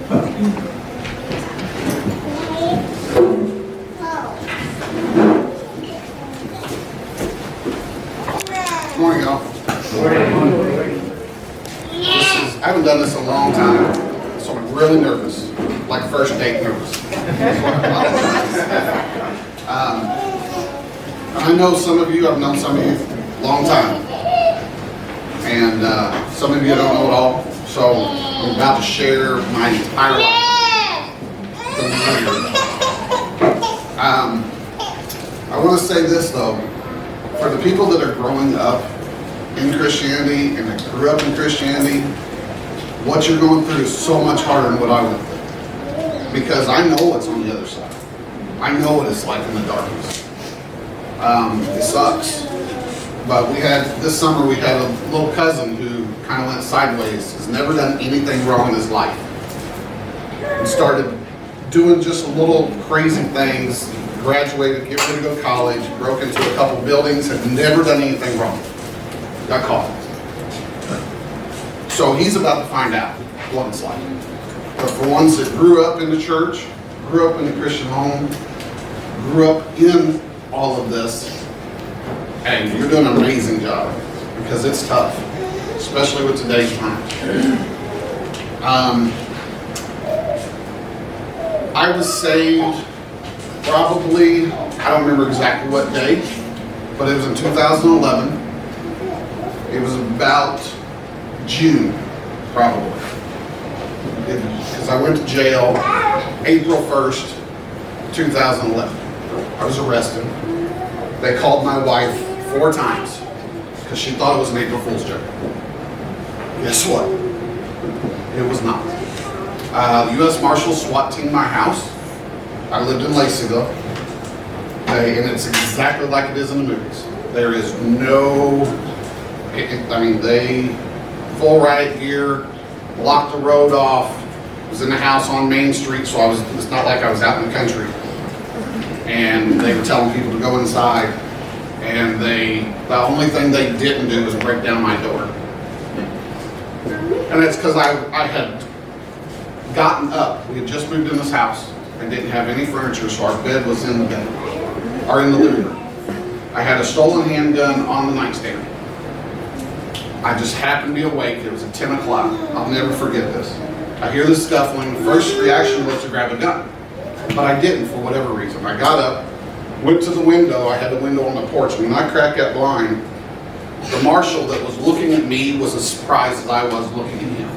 Good morning, y'all. I haven't done this in a long time, so I'm really nervous, like first date nervous. I know some of you, I've known some of you a long time, and some of you don't know it all, so I'm about to share my entire life. I want to say this though, for the people that are growing up in Christianity and that grew up in Christianity, what you're going through is so much harder than what I went through. Because I know what's on the other side. I know what it's like in the darkness. It sucks. But this summer we had a little cousin who kind of went sideways, has never done anything wrong in his life. He started doing just little crazy things, graduated, get ready to go to college, broke into a couple buildings, had never done anything wrong. Got caught. So he's about to find out what it's like. But for ones that grew up in the church, grew up in a Christian home, grew up in all of this, and you're doing an amazing job because it's tough, especially with today's times. I was saved probably, I don't remember exactly what day, but it was in 2011. It was about June, probably. Because I went to jail April 1st, 2011. I was arrested. They called my wife 4 times because she thought it was an April Fool's joke. Guess what? It was not. The U.S. Marshals SWAT teamed my house. I lived in Laceyville. And it's exactly like it is in the movies. There is no, they full riot gear, blocked the road off, was in the house on Main Street, so it's not like I was out in the country. And they were telling people to go inside, and the only thing they didn't do was break down my door. And it's because I had gotten up. We had just moved in this house and didn't have any furniture, so our bed was in the bed, or in the living room. I had a stolen handgun on the nightstand. I just happened to be awake. It was at 10 o'clock. I'll never forget this. I hear the scuffling. The first reaction was to grab a gun, but I didn't for whatever reason. I got up, went to the window. I had the window on the porch. When I cracked that blind, the marshal that was looking at me was as surprised as I was looking at him.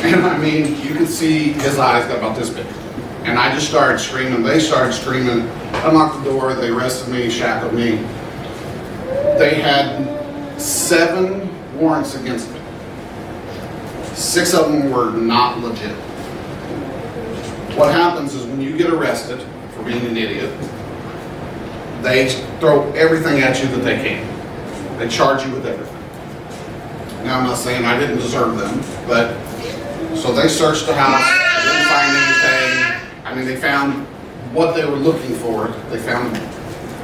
And I mean, you could see his eyes got about this big. And I just started screaming. They started screaming. I unlocked the door. They arrested me, shackled me. They had 7 warrants against me. 6 of them were not legit. What happens is when you get arrested for being an idiot, they throw everything at you that they can. They charge you with everything. Now I'm not saying I didn't deserve them, but so they searched the house, didn't find anything. I mean, they found what they were looking for. They found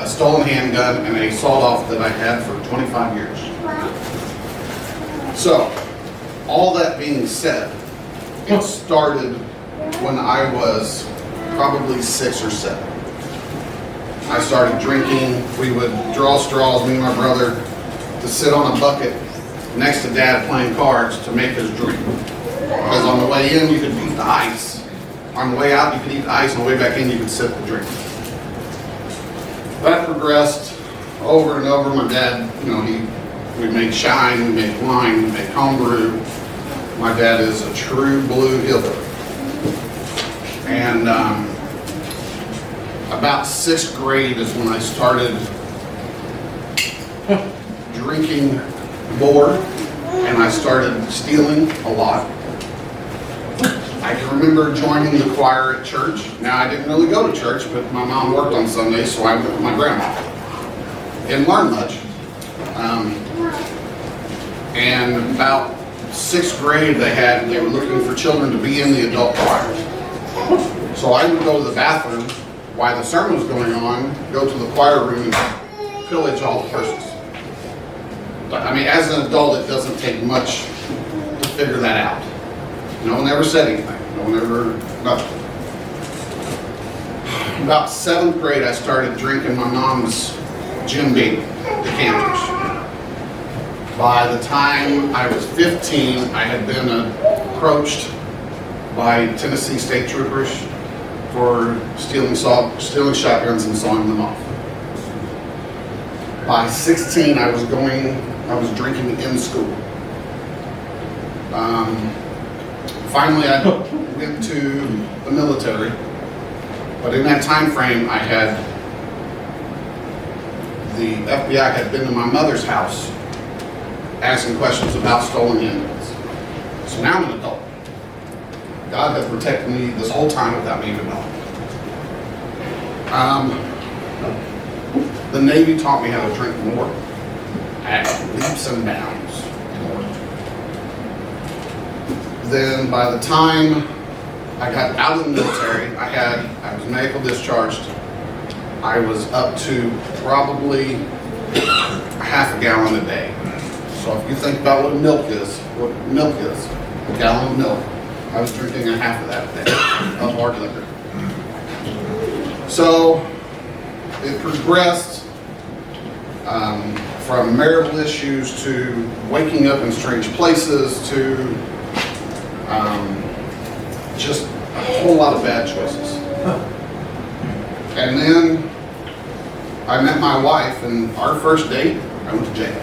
a stolen handgun and a sawed-off that I had for 25 years. So, all that being said, it started when I was probably 6 or 7. I started drinking. We would draw straws, me and my brother, to sit on a bucket next to Dad playing cards to make us drink. Because on the way in, you could beat the ice. On the way out, you could eat the ice. On the way back in, you could sip and drink. That progressed over and over. My dad, we made shine, we made wine, we made homebrew. My dad is a true blue hillbilly. And about 6th grade is when I started drinking more, and I started stealing a lot. I can remember joining the choir at church. Now, I didn't really go to church, but my mom worked on Sundays, so I went with my grandma. Didn't learn much. And about 6th grade, they were looking for children to be in the adult choir. So I would go to the bathroom while the sermon was going on, go to the choir room and pillage all the purses. But, I mean, as an adult, it doesn't take much to figure that out. No one ever said anything. No one ever, nothing. About 7th grade, I started drinking my mom's Jim Beam decanters. By the time I was 15, I had been approached by Tennessee state troopers for stealing shotguns and sawing them off. By 16, I was drinking in school. Finally, I went to the military, but in that time frame, the FBI had been to my mother's house asking questions about stolen handguns. So now I'm an adult. God had protected me this whole time without me even knowing. The Navy taught me how to drink more at leaps and bounds more. Then by the time I got out of the military, I was medical discharged. I was up to probably a half a gallon a day. So if you think about what milk is, a gallon of milk, I was drinking a half of that a day of hard liquor. So it progressed from marital issues to waking up in strange places to just a whole lot of bad choices. And then I met my wife, and our first date, I went to jail.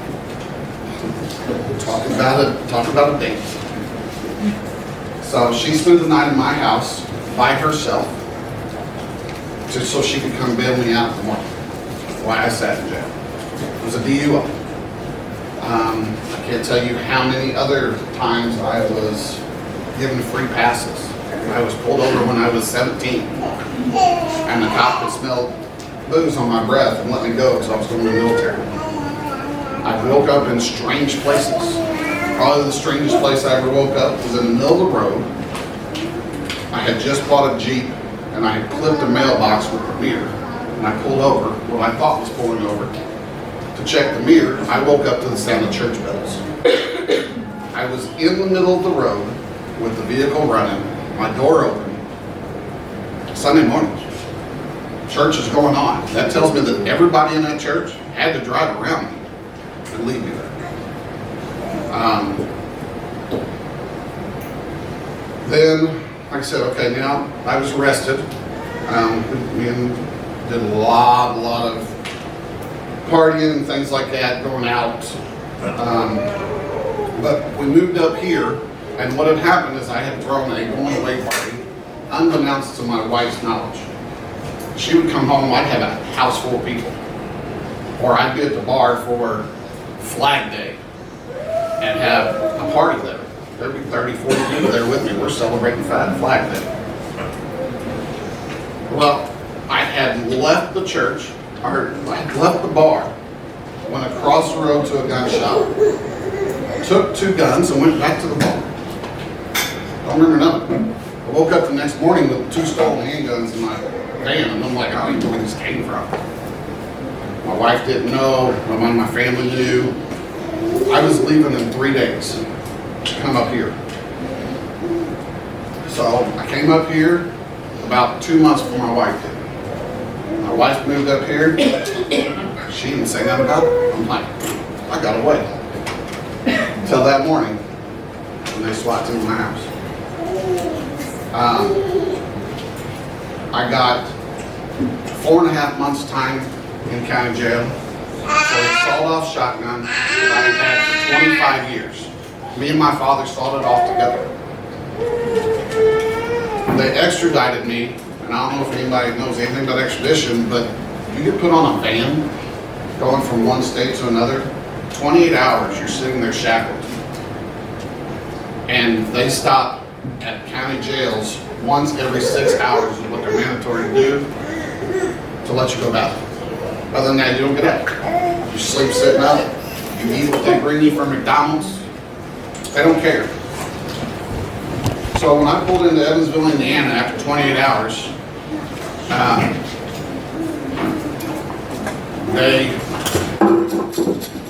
Talk about a date. So she spent the night in my house by herself, just so she could come bail me out in the morning. Why I sat in jail. It was a DUI. I can't tell you how many other times I was given free passes. I was pulled over when I was 17, and the cop could smell booze on my breath and let me go because I was going to the military. I woke up in strange places. Probably the strangest place I ever woke up was in the middle of the road. I had just bought a Jeep, and I had clipped a mailbox with the mirror, and I pulled over, what I thought was pulling over, to check the mirror. I woke up to the sound of church bells. I was in the middle of the road with the vehicle running, my door open, Sunday morning. Church is going on. That tells me that everybody in that church had to drive around me and leave me there. Then, like I said, okay, now I was arrested. We did a lot of partying and things like that, going out. But we moved up here, and what had happened is I had thrown a going away party, unbeknownst to my wife's knowledge. She would come home, I'd have a house full of people. Or I'd be at the bar for Flag Day and have a party there. There'd be 30, 40 people there with me. We're celebrating Flag Day. Well, I had left the church, or I had left the bar, went across the road to a gun shop, took 2 guns and went back to the bar. Don't remember nothing. I woke up the next morning with 2 stolen handguns in my van, and I'm like, I don't even know where this came from. My wife didn't know, none of my family knew. I was leaving in 3 days to come up here. So I came up here about 2 months before my wife did. My wife moved up here. She didn't say nothing about it. I'm like, I got away. Until that morning, when they SWAT teamed my house. I got 4.5 months time in county jail for a sawed-off shotgun that I had for 25 years. Me and my father sawed it off together. They extradited me, and I don't know if anybody knows anything about extradition, but you get put on a van going from one state to another, 28 hours you're sitting there shackled. And they stop at county jails once every 6 hours is what they're mandatory to do to let you go back. Other than that, you don't get out. You sleep sitting up, you eat what they bring you from McDonald's. They don't care. So when I pulled into Evansville, Indiana after 28 hours, they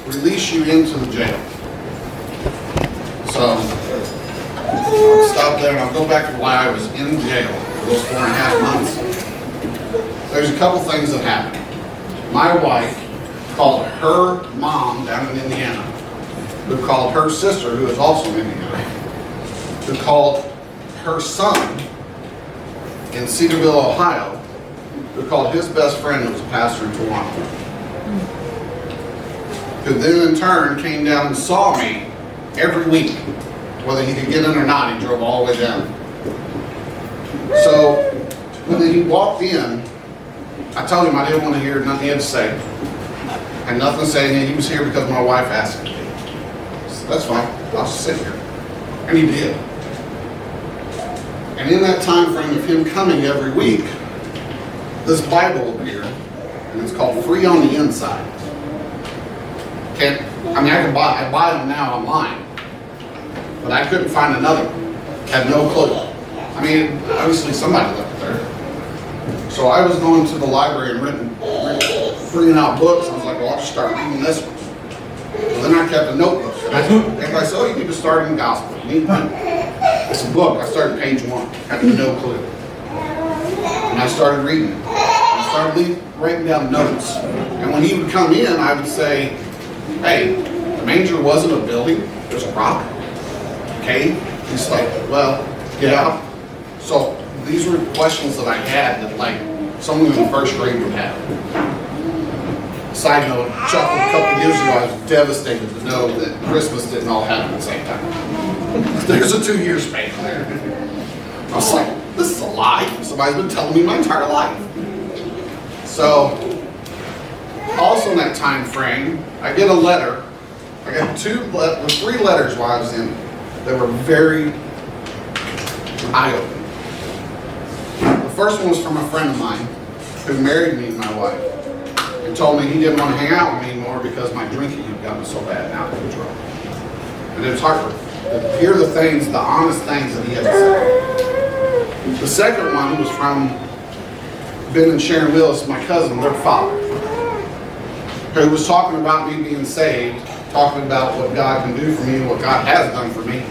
release you into the jail. So I'll stop there and I'll go back to why I was in jail for those 4.5 months. There's a couple things that happened. My wife called her mom down in Indiana, who called her sister, who is also in Indiana, who called her son in Cedarville, Ohio, who called his best friend, who was a pastor in Toronto, who then in turn came down and saw me every week. Whether he could get in or not, he drove all the way down. So when he walked in, I told him I didn't want to hear nothing he had to say. I had nothing to say, and he was here because my wife asked him to be. So that's fine, I'll just sit here. And he did. And in that time frame of him coming every week, this Bible appeared, and it's called Free on the Inside. I buy them now online, but I couldn't find another one. Had no clue. I mean, obviously somebody left it there. So I was going to the library and bringing out books. I was like, well, I'll just start reading this one. So then I kept a notebook. And everybody said, oh, you need to start in the gospel. You need one. It's a book. I started page 1. Had no clue. And I started reading it. I started writing down notes. And when he would come in, I would say, hey, the manger wasn't a building. It was a rock. Okay? He's like, well, get out. So these were questions that I had that like someone in the first grade would have. Side note, Chuck, a couple years ago, I was devastated to know that Christmas didn't all happen at the same time. There's a 2-year span there. I was like, this is a lie. Somebody's been telling me my entire life. So, also in that time frame, I get a letter. I got 3 letters while I was in that were very eye-opening. The first one was from a friend of mine who married me and my wife. He told me he didn't want to hang out with me anymore because my drinking had gotten so bad now that he was drunk. And it was heartbreaking to hear the things, the honest things that he had to say. The second one was from Ben and Sharon Willis, my cousin, their father, who was talking about me being saved, talking about what God can do for me and what God has done for me.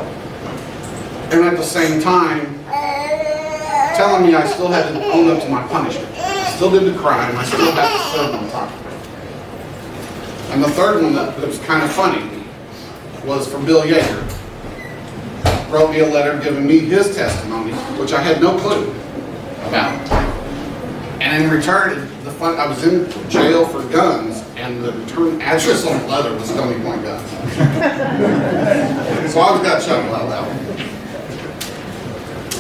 And at the same time, telling me I still had to own up to my punishment. I still did the crime. I still had to serve my time. And the third one that was kind of funny was from Bill Yeager. Wrote me a letter giving me his testimony, which I had no clue about. And in return, I was in jail for guns, and the return address on the letter was Stony Point Guns. So I always got chuckled out of that one.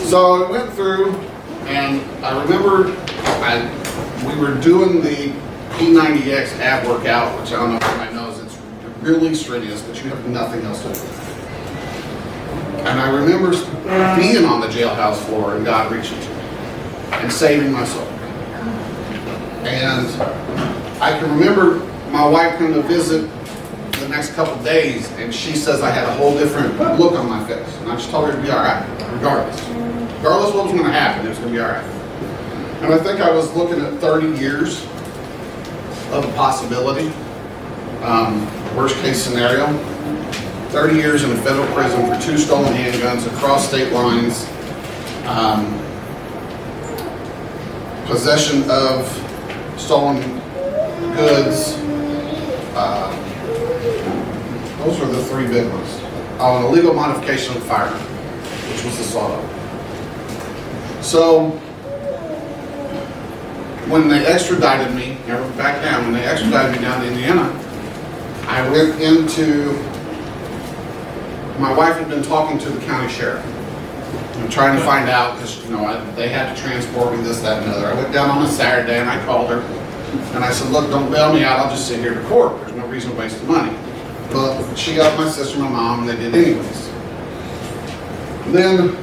So I went through, and I remember we were doing the P90X ab workout, which I don't know if everybody knows, it's really strenuous, but you have nothing else to do. And I remember being on the jailhouse floor and God reaching to me and saving my soul. And I can remember my wife coming to visit the next couple of days, and she says I had a whole different look on my face. And I just told her to be all right, regardless. Regardless of what was going to happen, it was going to be all right. And I think I was looking at 30 years of a possibility. Worst case scenario, 30 years in a federal prison for 2 stolen handguns across state lines, possession of stolen goods. Those were the 3 big ones. An illegal modification of the firearm, which was the sawed-off. So when they extradited me, back down, when they extradited me down to Indiana, I went into, my wife had been talking to the county sheriff and trying to find out, because they had to transport me this, that, and the other. I went down on a Saturday and I called her and I said, look, don't bail me out, I'll just sit here to court. There's no reason to waste the money. But she got my sister and my mom, and they did anyways. Then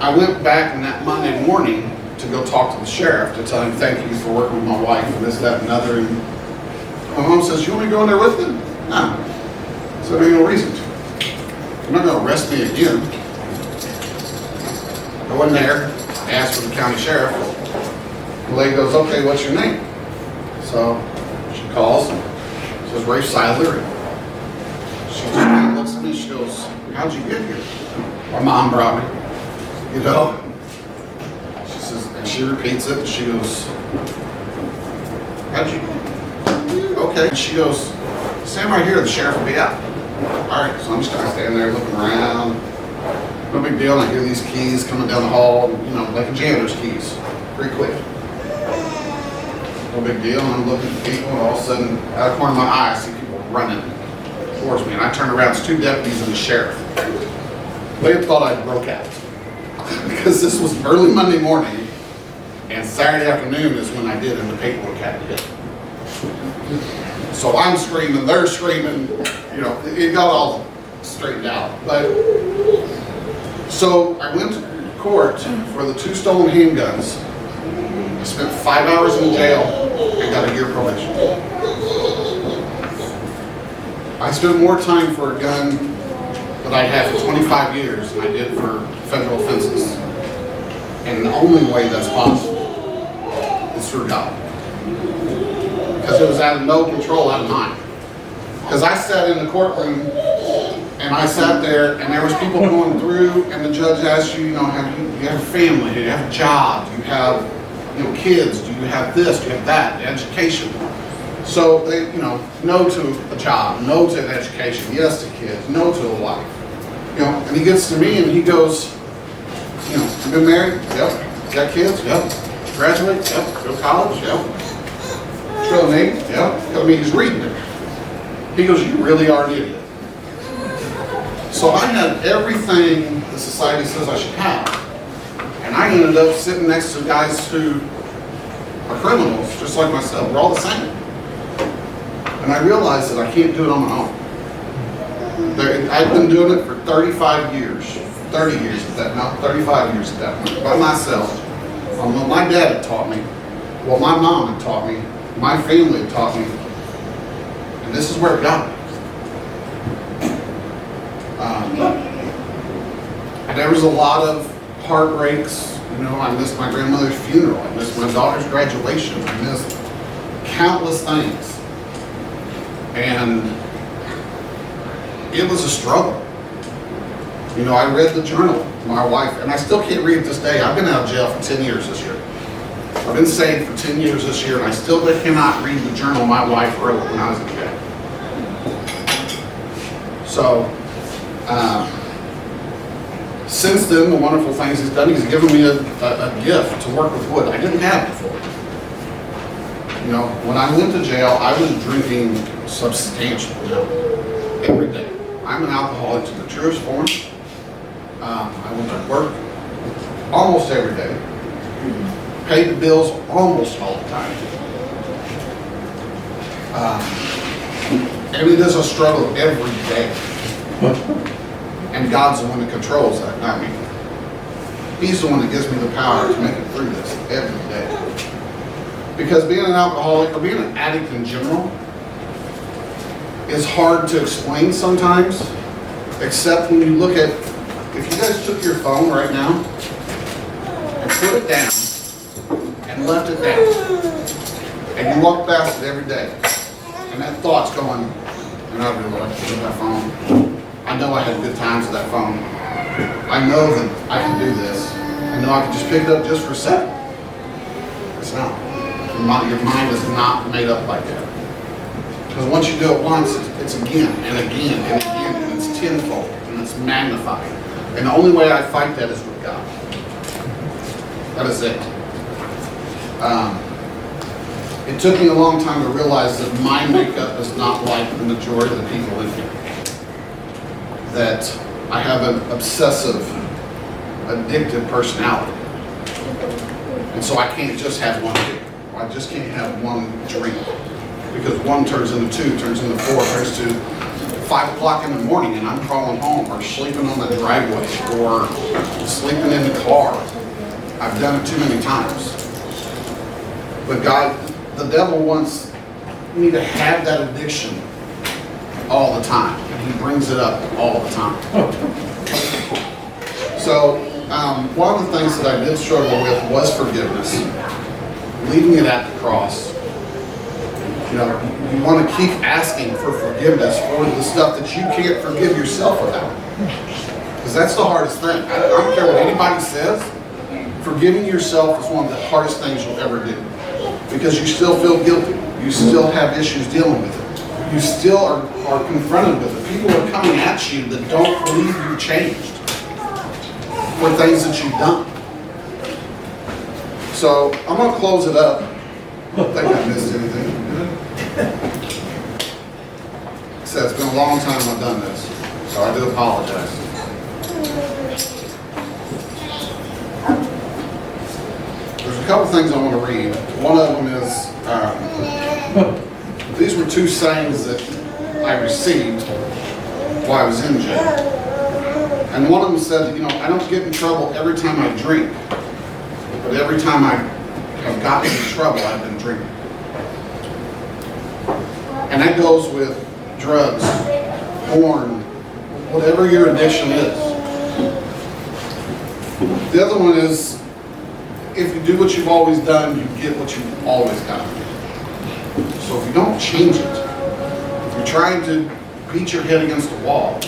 I went back on that Monday morning to go talk to the sheriff to tell him thank you for working with my wife and this, that, and another. And my mom says, you want me to go in there with them? No. So there ain't no reason to. You're not going to arrest me again. I went there, asked for the county sheriff. The lady goes, okay, what's your name? So she calls and says, Rafe Seidler. And she just kind of looks at me, she goes, how'd you get here? My mom brought me, you know. She says, and she repeats it, and she goes, how'd you? Okay. And she goes, stand right here, the sheriff will be out. All right, so I'm just kind of standing there looking around. No big deal. I hear these keys coming down the hall, you know, like a janitor's keys, pretty quick. No big deal. And I'm looking at people, and all of a sudden, out of the corner of my eye, I see people running towards me. And I turn around, it's two deputies and the sheriff. They had thought I broke out because this was early Monday morning, and Saturday afternoon is when I did, and the paperwork had to hit. So I'm screaming, they're screaming, you know, it got all straightened out. But so I went to court for the 2 stolen handguns. I spent 5 hours in jail and got a year probation. I spent more time for a gun that I had for 25 years than I did for federal offenses. And the only way that's possible is through God. Because it was out of no control, out of mine. Because I sat in the courtroom, and I sat there, and there was people going through, and the judge asked you, you know, you have a family, do you have a job, do you have, you know, kids, do you have this, do you have that, education. So they, you know, no to a job, no to an education, yes to kids, no to a wife. You know, and he gets to me and he goes, you know, you been married? Yep. Got kids? Yep. Graduate? Yep. Go to college? Yep. Show name? Yep. I mean, he's reading it. He goes, you really are an idiot. So I had everything the society says I should have. And I ended up sitting next to guys who are criminals, just like myself. We're all the same. And I realized that I can't do it on my own. I've been doing it for 35 years. 30 years at that, not 35 years at that point, by myself. On what my dad had taught me, what my mom had taught me, my family had taught me, and this is where it got me. And there was a lot of heartbreaks. You know, I missed my grandmother's funeral. I missed my daughter's graduation. I missed countless things. And it was a struggle. You know, I read the journal, my wife, and I still can't read it this day. I've been out of jail for 10 years this year. I've been saved for 10 years this year, and I still cannot read the journal my wife wrote when I was in jail. So, since then, the wonderful things he's done, he's given me a gift to work with wood I didn't have before. You know, when I went to jail, I was drinking substantially every day. I'm an alcoholic to the truest form. I went to work almost every day. Paid the bills almost all the time. And it is a struggle every day. And God's the one that controls that, not me. He's the one that gives me the power to make it through this every day. Because being an alcoholic, or being an addict in general, is hard to explain sometimes, except when you look at, if you guys took your phone right now and put it down and left it down, and you walk past it every day, and that thought's going, and I'd really like to get my phone. I know I had good times with that phone. I know that I can do this. I know I can just pick it up just for a second. It's not. Your mind is not made up like that. Because once you do it once, it's again and again and again, and it's tenfold, and it's magnified. And the only way I fight that is with God. That is it. It took me a long time to realize that my makeup is not like the majority of the people in here. That I have an obsessive, addictive personality. And so I can't just have one drink. I just can't have one drink. Because one turns into two, turns into four, turns to 5 o'clock in the morning, and I'm crawling home, or sleeping on the driveway, or sleeping in the car. I've done it too many times. But God, the devil wants me to have that addiction all the time, and he brings it up all the time. So, one of the things that I did struggle with was forgiveness, leaving it at the cross. You know, you want to keep asking for forgiveness for the stuff that you can't forgive yourself about. Because Because that's the hardest thing. I don't care what anybody says. Forgiving yourself is one of the hardest things you'll ever do. Because you still feel guilty. You still have issues dealing with it. You still are confronted with it. People are coming at you that don't believe you changed for things that you've done. So I'm going to close it up. I don't think I missed anything. So it's been a long time I've done this, so I do apologize. There's a couple things I want to read. One of them is, these were two sayings that I received while I was in jail. And one of them said, I don't get in trouble every time I drink, but every time I have gotten in trouble, I've been drinking. And that goes with drugs, porn, whatever your addiction is. The other one is, if you do what you've always done, you get what you've always gotten. So if you don't change it, if you're trying to beat your head against a wall,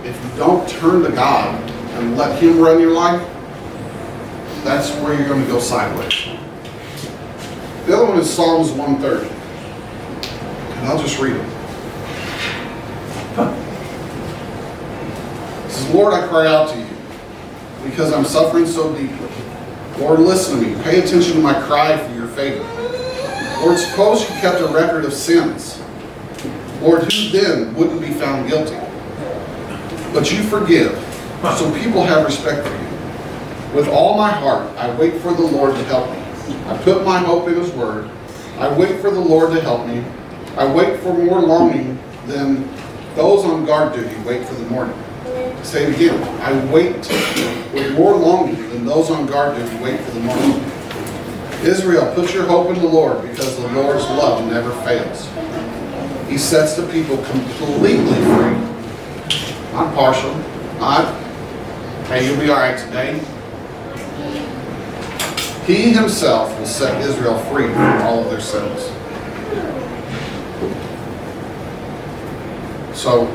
if you don't turn to God and let Him run your life, that's where you're going to go sideways. The other one is Psalms 130. And I'll just read it. It says, Lord, I cry out to you because I'm suffering so deeply. Lord, listen to me. Pay attention to my cry for your favor. Lord, suppose you kept a record of sins. Lord, who then wouldn't be found guilty? But you forgive, so people have respect for you. With all my heart, I wait for the Lord to help me. I put my hope in His word. I wait for the Lord to help me. I wait for more longing than those on guard duty wait for the morning. Say it again. I wait with more longing than those on guard duty wait for the morning. Israel, put your hope in the Lord because the Lord's love never fails. He sets the people completely free. Not partial. Not, hey, you'll be all right today. He Himself will set Israel free from all of their sins. So,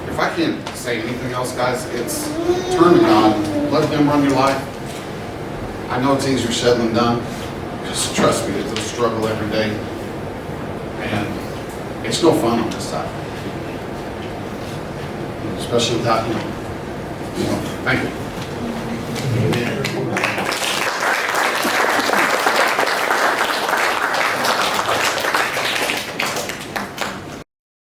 if I can't say anything else, guys, it's turn to God, let Him run your life. I know it's easier said than done, because trust me, it's a struggle every day, and it's no fun on this side, especially without Him. Thank you.